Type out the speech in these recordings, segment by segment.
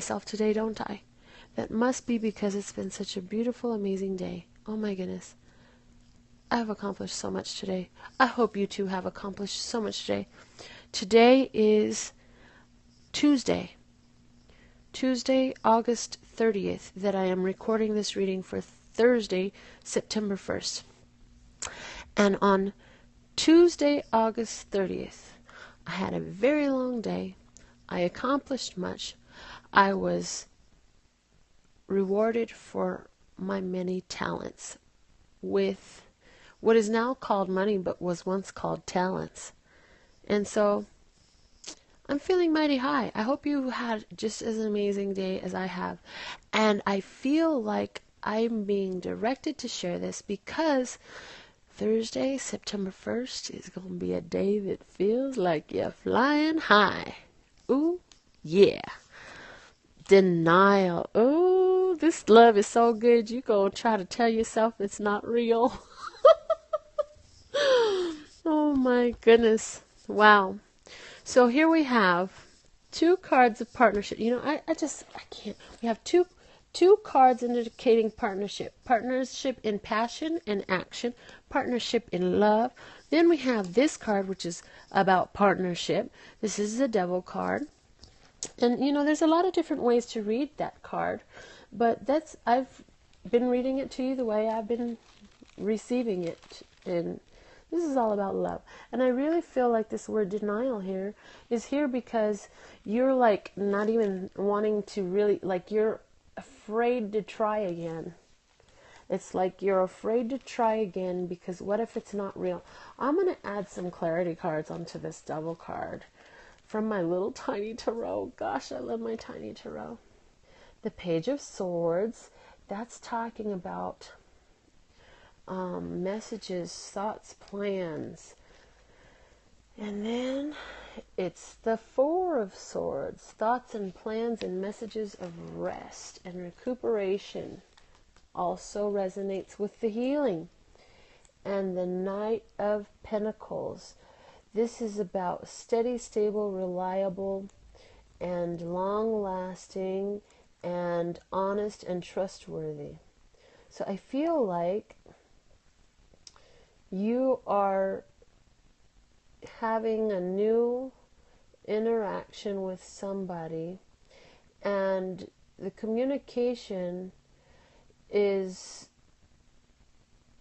myself today, don't I? That must be because it's been such a beautiful, amazing day. Oh my goodness. I have accomplished so much today. I hope you too have accomplished so much today. Today is Tuesday, August 30th, that I am recording this reading for Thursday, September 1st. And on Tuesday, August 30th, I had a very long day. I accomplished much. I was rewarded for my many talents with what is now called money but was once called talents. And so I'm feeling mighty high. I hope you had just as an amazing day as I have. And I feel like I'm being directed to share this because Thursday, September 1st is going to be a day that feels like you're flying high. Ooh, yeah. Denial. Ooh, this love is so good. You going to try to tell yourself it's not real. Oh my goodness. Wow. So here we have two cards of partnership. You know, I can't. We have two cards indicating partnership. Partnership in passion and action. Partnership in love. Then we have this card, which is about partnership. This is the Devil card. And, you know, there's a lot of different ways to read that card. But I've been reading it to you the way I've been receiving it. And this is all about love. And I really feel like this word denial here is here because you're like not even wanting to really, like you're afraid to try again. It's like you're afraid to try again because what if it's not real? I'm going to add some clarity cards onto this Devil card from my little tiny tarot. Gosh, I love my tiny tarot. The Page of Swords, that's talking about messages, thoughts, plans. And then it's the Four of Swords, thoughts and plans and messages of rest and recuperation. Also resonates with the healing. And the Knight of Pentacles. This is about steady, stable, reliable, and long-lasting, and honest and trustworthy. So I feel like you are having a new interaction with somebody, and the communication is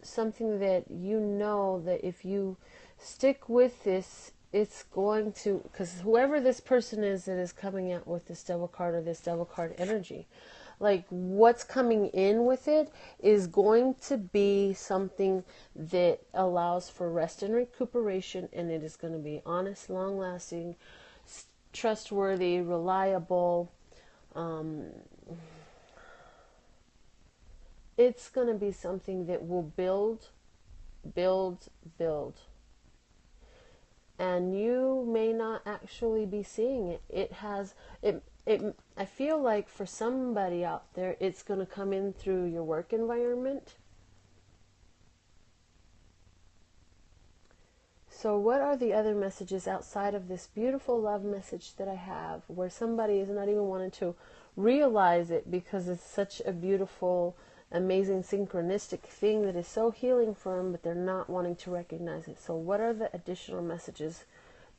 something that you know that if you stick with this, it's going to, because whoever this person is that is coming out with this Devil card or this Devil card energy, like what's coming in with it is going to be something that allows for rest and recuperation, and it is going to be honest, long-lasting, trustworthy, reliable. It's going to be something that will build. And you may not actually be seeing it. I feel like for somebody out there, it's going to come in through your work environment. So what are the other messages outside of this beautiful love message that I have, where somebody is not even wanting to realize it because it's such a beautiful, amazing, synchronistic thing that is so healing for them, but they're not wanting to recognize it. So what are the additional messages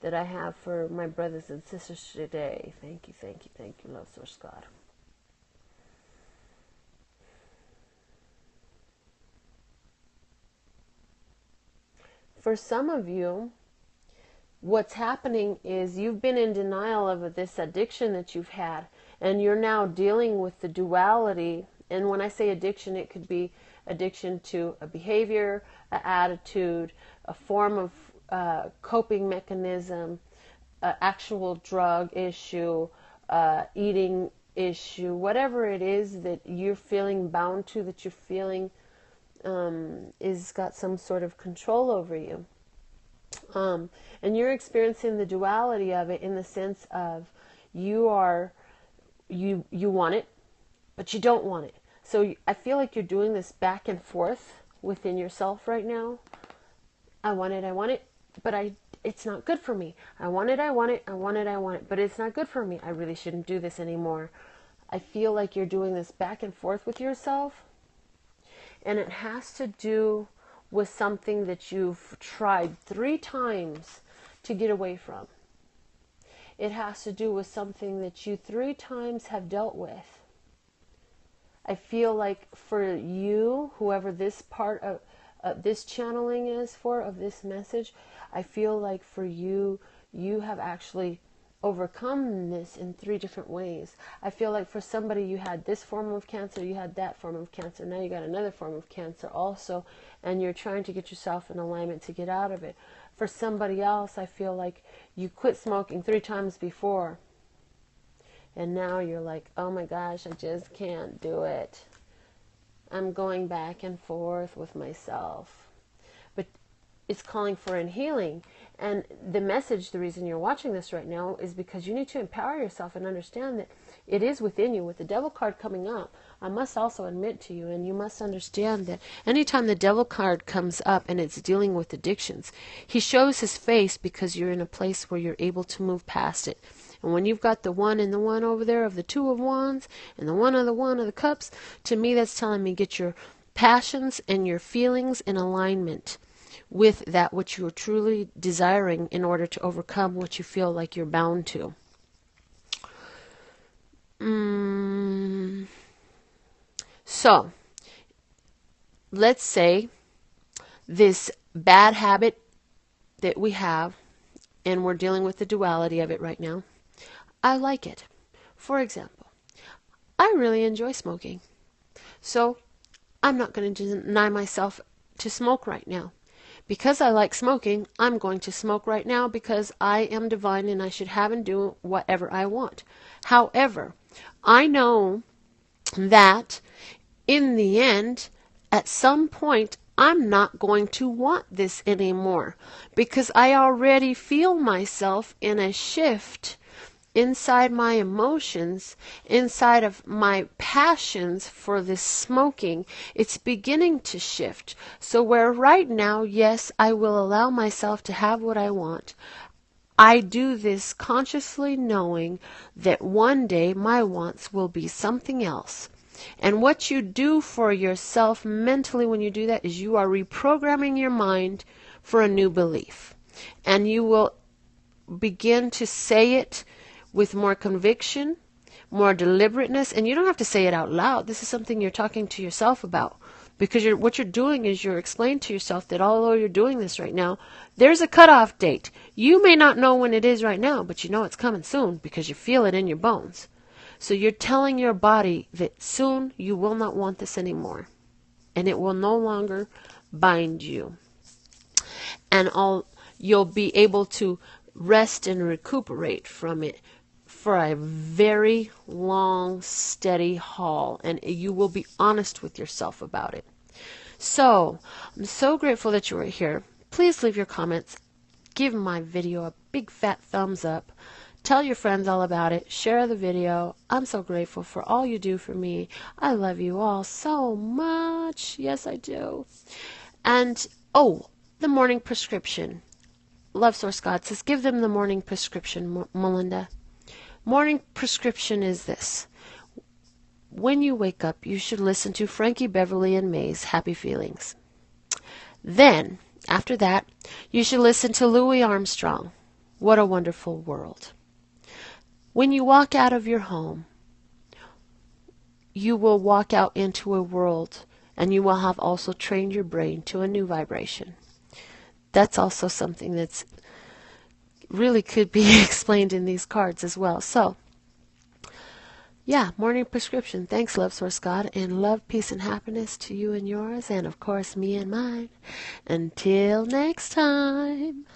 that I have for my brothers and sisters today? Thank you, love source God. For some of you, what's happening is you've been in denial of this addiction that you've had, and you're now dealing with the duality. And when I say addiction, it could be addiction to a behavior, an attitude, a form of coping mechanism, actual drug issue, eating issue, whatever it is that you're feeling bound to, that you're feeling is got some sort of control over you. And you're experiencing the duality of it in the sense of you want it, but you don't want it. So I feel like you're doing this back and forth within yourself right now. I want it, but it's not good for me. I want it, but it's not good for me. I really shouldn't do this anymore. I feel like you're doing this back and forth with yourself, and it has to do with something that you've tried 3 times to get away from. It has to do with something that you 3 times have dealt with. I feel like for you, whoever this part of this channeling is for, of this message, I feel like for you, you have actually overcome this in 3 different ways. I feel like for somebody, you had this form of cancer, you had that form of cancer, now you got another form of cancer also, and you're trying to get yourself in alignment to get out of it. For somebody else, I feel like you quit smoking 3 times before, and now you're like, oh my gosh, I just can't do it. I'm going back and forth with myself. But it's calling for a healing. And the message, the reason you're watching this right now, is because you need to empower yourself and understand that it is within you. With the devil card coming up, I must also admit to you, and you must understand that anytime the devil card comes up and it's dealing with addictions, he shows his face because you're in a place where you're able to move past it. And when you've got the 1 and the 1 over there of the 2 of Wands and the 1 of the Cups, to me that's telling me get your passions and your feelings in alignment with that which you're truly desiring in order to overcome what you feel like you're bound to. So, let's say this bad habit that we have, and we're dealing with the duality of it right now, I like it. For example, I really enjoy smoking. So I'm not going to deny myself to smoke right now. Because I like smoking, I'm going to smoke right now because I am divine and I should have and do whatever I want. However, I know that in the end, at some point, I'm not going to want this anymore because I already feel myself in a shift inside my emotions, inside of my passions for this smoking. It's beginning to shift. So where right now, yes, I will allow myself to have what I want, I do this consciously knowing that one day my wants will be something else. And what you do for yourself mentally when you do that is you are reprogramming your mind for a new belief. And you will begin to say it with more conviction, more deliberateness, and you don't have to say it out loud. This is something you're talking to yourself about, because what you're doing is you're explaining to yourself that although you're doing this right now, there's a cutoff date. You may not know when it is right now, but you know it's coming soon because you feel it in your bones. So you're telling your body that soon you will not want this anymore, and it will no longer bind you. And you'll be able to rest and recuperate from it for a very long, steady haul, and you will be honest with yourself about it. So, I'm so grateful that you were here. Please leave your comments. Give my video a big fat thumbs up. Tell your friends all about it. Share the video. I'm so grateful for all you do for me. I love you all so much. Yes, I do. And, the morning prescription. Love Source God says, give them the morning prescription, Melinda. Morning prescription is this. When you wake up, you should listen to Frankie Beverly and May's Happy Feelings. Then, after that, you should listen to Louis Armstrong, What a Wonderful World. When you walk out of your home, you will walk out into a world, and you will have also trained your brain to a new vibration. That's also something that's really could be explained in these cards as well. So, yeah, morning prescription. Thanks, Love Source God, and love, peace, and happiness to you and yours, and of course me and mine. Until next time.